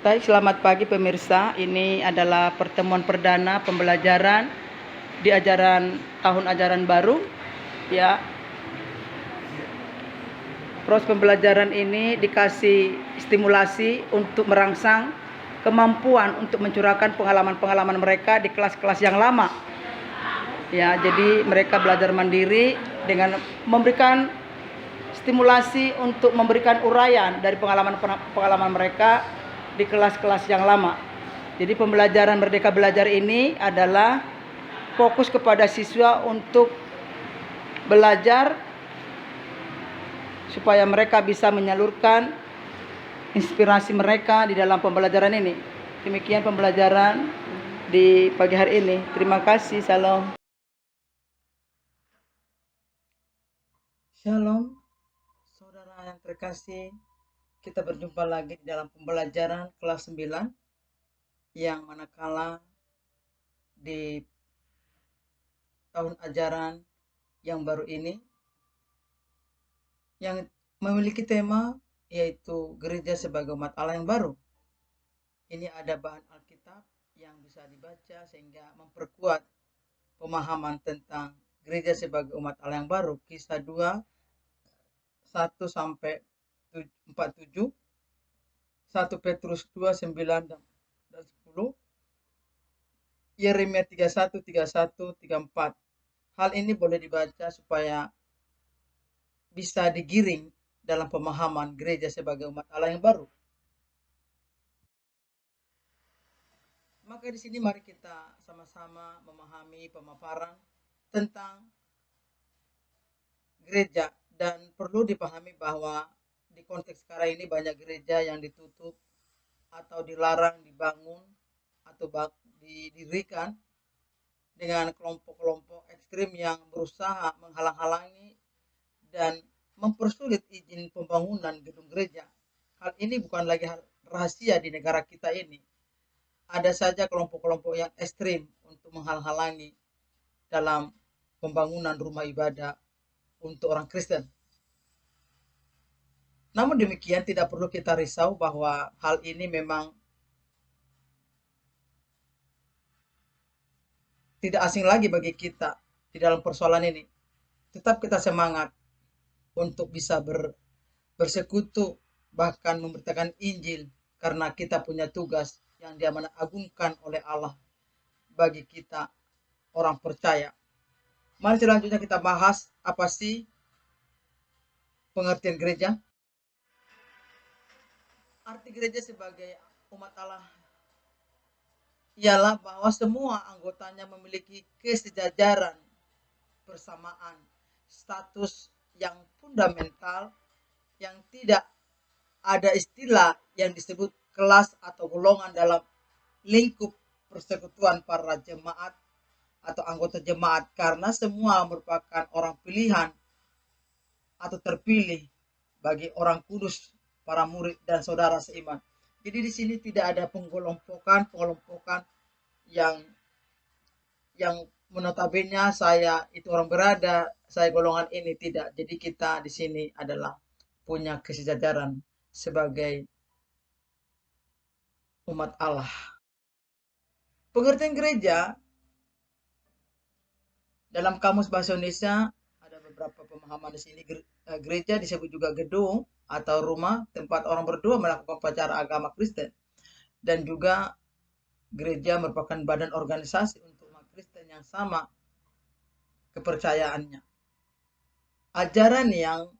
Baik, selamat pagi pemirsa. Ini adalah pertemuan perdana pembelajaran di tahun ajaran baru. Ya, proses pembelajaran ini dikasih stimulasi untuk merangsang kemampuan untuk mencurahkan pengalaman-pengalaman mereka di kelas-kelas yang lama. Ya, jadi mereka belajar mandiri dengan memberikan stimulasi untuk memberikan uraian dari pengalaman mereka di kelas-kelas yang lama. Jadi pembelajaran Merdeka Belajar ini adalah fokus kepada siswa untuk belajar supaya mereka bisa menyalurkan inspirasi mereka di dalam pembelajaran ini. Demikian pembelajaran di pagi hari ini. Terima kasih. Salam. Shalom, saudara yang terkasih. Kita berjumpa lagi di dalam pembelajaran kelas 9 yang manakala di tahun ajaran yang baru ini yang memiliki tema yaitu gereja sebagai umat Allah yang baru. Ini ada bahan Alkitab yang bisa dibaca sehingga memperkuat pemahaman tentang gereja sebagai umat Allah yang baru. Kisah 2 1 sampai 47, 1 Petrus 2 9 dan 10, Yeremia 31 31 34. Hal ini boleh dibaca supaya bisa digiring dalam pemahaman gereja sebagai umat Allah yang baru. Maka di sini mari kita sama-sama memahami pemaparan tentang gereja, dan perlu dipahami bahwa di konteks sekarang ini banyak gereja yang ditutup atau dilarang dibangun atau didirikan dengan kelompok-kelompok ekstrim yang berusaha menghalang-halangi dan mempersulit izin pembangunan gedung gereja. Hal ini bukan lagi rahasia di negara kita ini. Ada saja kelompok-kelompok yang ekstrim untuk menghalang-halangi dalam pembangunan rumah ibadah untuk orang Kristen. Namun demikian tidak perlu kita risau bahwa hal ini memang tidak asing lagi bagi kita di dalam persoalan ini. Tetap kita semangat untuk bisa bersekutu bahkan memberitakan Injil karena kita punya tugas yang diamanat agungkan oleh Allah bagi kita orang percaya. Mari selanjutnya kita bahas apa sih pengertian gereja. Arti gereja sebagai umat Allah ialah bahwa semua anggotanya memiliki kesejajaran, persamaan, status yang fundamental, yang tidak ada istilah yang disebut kelas atau golongan dalam lingkup persekutuan para jemaat atau anggota jemaat, karena semua merupakan orang pilihan atau terpilih bagi orang kudus, para murid dan saudara seiman. Jadi di sini tidak ada pengelompokan yang notabene saya itu orang berada, saya golongan ini, tidak. Jadi kita di sini adalah punya kesejajaran sebagai umat Allah. Pengertian gereja dalam Kamus Bahasa Indonesia ada beberapa pemahaman di sini. Gereja disebut juga gedung atau rumah tempat orang berdua melakukan upacara agama Kristen, dan juga gereja merupakan badan organisasi untuk umat Kristen yang sama kepercayaannya. Ajaran yang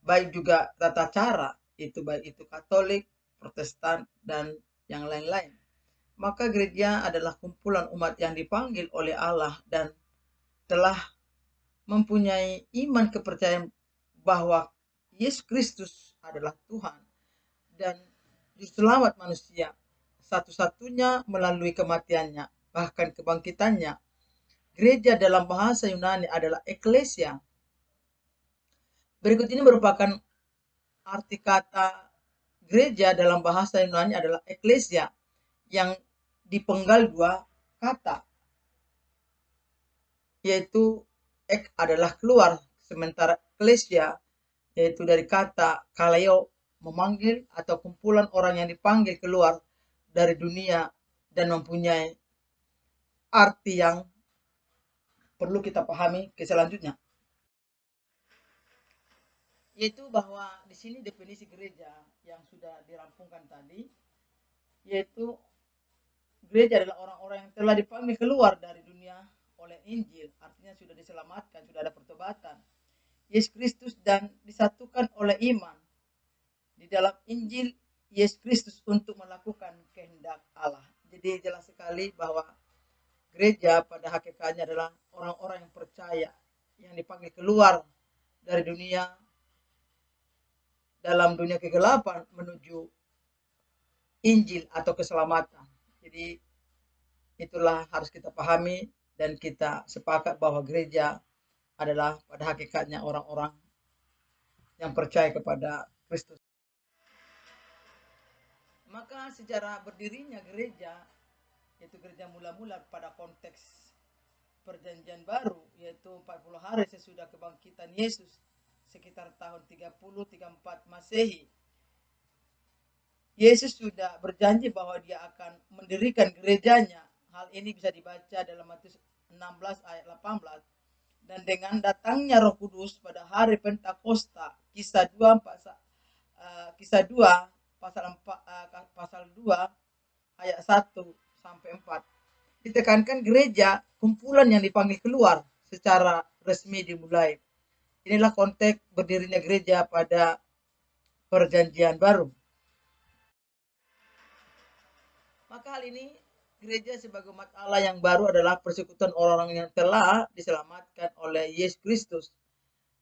baik juga tata cara itu, baik itu Katolik, Protestan, dan yang lain-lain. Maka gereja adalah kumpulan umat yang dipanggil oleh Allah dan telah mempunyai iman kepercayaan bahwa Yesus Kristus adalah Tuhan dan juru selamat manusia satu-satunya melalui kematiannya, bahkan kebangkitannya. Gereja dalam bahasa Yunani adalah eklesia. Berikut ini merupakan arti kata gereja dalam bahasa Yunani adalah eklesia, yang dipenggal dua kata, yaitu ek adalah keluar, sementara eklesia yaitu dari kata kaleo memanggil atau kumpulan orang yang dipanggil keluar dari dunia dan mempunyai arti yang perlu kita pahami ke selanjutnya. Yaitu bahwa di sini definisi gereja yang sudah dirampungkan tadi, yaitu gereja adalah orang-orang yang telah dipanggil keluar dari dunia oleh Injil, artinya sudah diselamatkan, sudah ada pertobatan Yesus Kristus dan disatukan oleh iman di dalam Injil Yesus Kristus untuk melakukan kehendak Allah. Jadi jelas sekali bahwa gereja pada hakikatnya adalah orang-orang yang percaya, yang dipanggil keluar dari dunia, dalam dunia kegelapan menuju Injil atau keselamatan. Jadi itulah harus kita pahami dan kita sepakat bahwa gereja adalah pada hakikatnya orang-orang yang percaya kepada Kristus. Maka sejarah berdirinya gereja, yaitu gereja mula-mula pada konteks perjanjian baru, yaitu 40 hari sesudah kebangkitan Yesus, sekitar tahun 30-34 Masehi. Yesus sudah berjanji bahwa dia akan mendirikan gerejanya. Hal ini bisa dibaca dalam Matius 16 ayat 18. Dan dengan datangnya Roh Kudus pada hari Pentakosta, kisah 2 pasal 2 ayat 1 sampai 4. Ditekankan gereja kumpulan yang dipanggil keluar secara resmi dimulai. Inilah konteks berdirinya gereja pada perjanjian baru. Maka hal ini gereja sebagai umat Allah yang baru adalah persekutuan orang-orang yang telah diselamatkan oleh Yesus Kristus.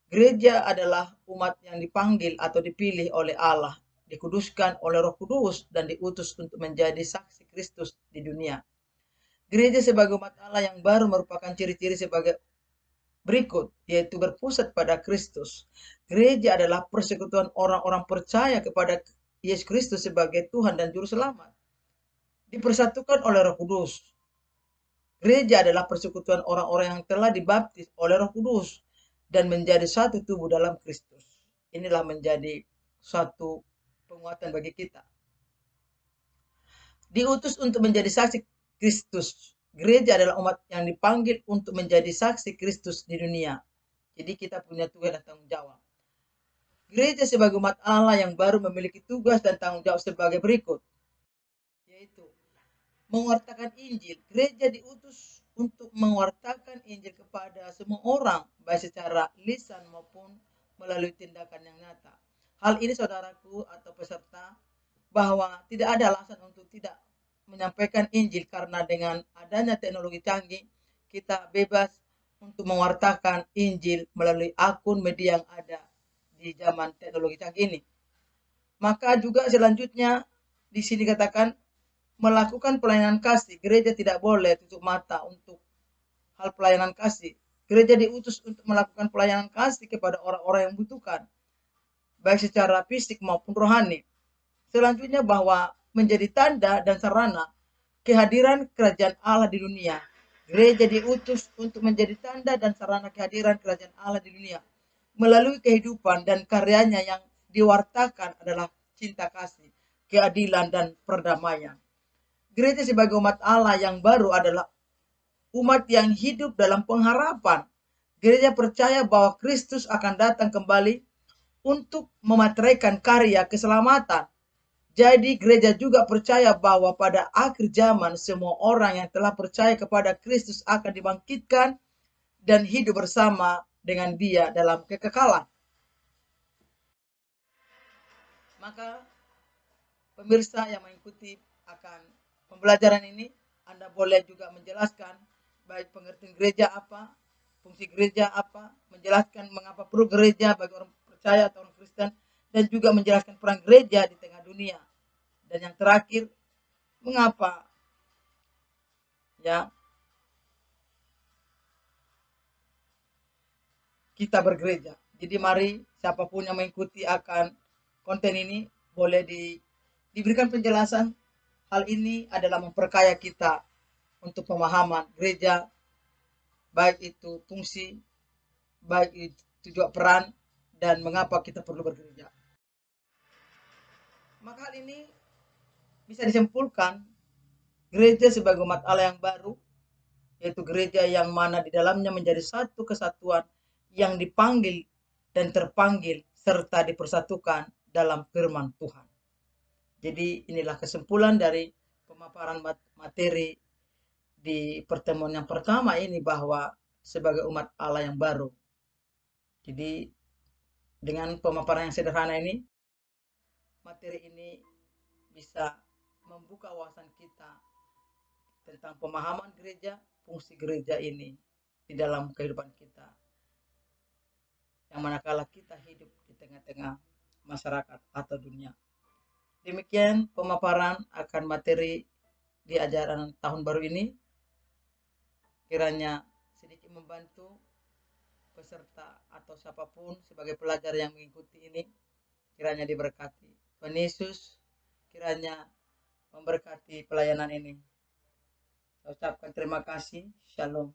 Gereja adalah umat yang dipanggil atau dipilih oleh Allah, dikuduskan oleh Roh Kudus dan diutus untuk menjadi saksi Kristus di dunia. Gereja sebagai umat Allah yang baru merupakan ciri-ciri sebagai berikut, yaitu berpusat pada Kristus. Gereja adalah persekutuan orang-orang percaya kepada Yesus Kristus sebagai Tuhan dan Juru Selamat, dipersatukan oleh Roh Kudus. Gereja adalah persekutuan orang-orang yang telah dibaptis oleh Roh Kudus dan menjadi satu tubuh dalam Kristus. Inilah menjadi suatu penguatan bagi kita. Diutus untuk menjadi saksi Kristus. Gereja adalah umat yang dipanggil untuk menjadi saksi Kristus di dunia. Jadi kita punya tugas dan tanggung jawab. Gereja sebagai umat Allah yang baru memiliki tugas dan tanggung jawab sebagai berikut, yaitu mewartakan Injil. Gereja diutus untuk mewartakan Injil kepada semua orang, baik secara lisan maupun melalui tindakan yang nyata. Hal ini saudaraku atau peserta, bahwa tidak ada alasan untuk tidak menyampaikan Injil, karena dengan adanya teknologi canggih, kita bebas untuk mewartakan Injil melalui akun media yang ada di zaman teknologi canggih ini. Maka juga selanjutnya di sini katakan melakukan pelayanan kasih. Gereja tidak boleh tutup mata untuk hal pelayanan kasih. Gereja diutus untuk melakukan pelayanan kasih kepada orang-orang yang membutuhkan, baik secara fisik maupun rohani. Selanjutnya bahwa menjadi tanda dan sarana kehadiran kerajaan Allah di dunia. Gereja diutus untuk menjadi tanda dan sarana kehadiran kerajaan Allah di dunia. Melalui kehidupan dan karyanya yang diwartakan adalah cinta kasih, keadilan, dan perdamaian. Gereja sebagai umat Allah yang baru adalah umat yang hidup dalam pengharapan. Gereja percaya bahwa Kristus akan datang kembali untuk memateraikan karya keselamatan. Jadi gereja juga percaya bahwa pada akhir zaman semua orang yang telah percaya kepada Kristus akan dibangkitkan dan hidup bersama dengan Dia dalam kekekalan. Maka pemirsa yang mengikuti akan pembelajaran ini, Anda boleh juga menjelaskan baik pengertian gereja apa, fungsi gereja apa, menjelaskan mengapa perlu gereja bagi orang percaya atau orang Kristen, dan juga menjelaskan peran gereja di tengah dunia. Dan yang terakhir, mengapa ya kita bergereja. Jadi mari siapapun yang mengikuti akan konten ini boleh diberikan penjelasan. Hal ini adalah memperkaya kita untuk pemahaman gereja, baik itu fungsi, baik itu juga peran, dan mengapa kita perlu bergereja. Maka hal ini bisa disimpulkan gereja sebagai umat Allah yang baru, yaitu gereja yang mana di dalamnya menjadi satu kesatuan yang dipanggil dan terpanggil serta dipersatukan dalam firman Tuhan. Jadi inilah kesimpulan dari pemaparan materi di pertemuan yang pertama ini, bahwa sebagai umat Allah yang baru. Jadi dengan pemaparan yang sederhana ini, materi ini bisa membuka wawasan kita tentang pemahaman gereja, fungsi gereja ini di dalam kehidupan kita, yang manakala kita hidup di tengah-tengah masyarakat atau dunia. Demikian pemaparan akan materi di ajaran tahun baru ini. Kiranya sedikit membantu peserta atau siapapun sebagai pelajar yang mengikuti ini, kiranya diberkati. Tuhan Yesus kiranya memberkati pelayanan ini. Saya ucapkan terima kasih. Shalom.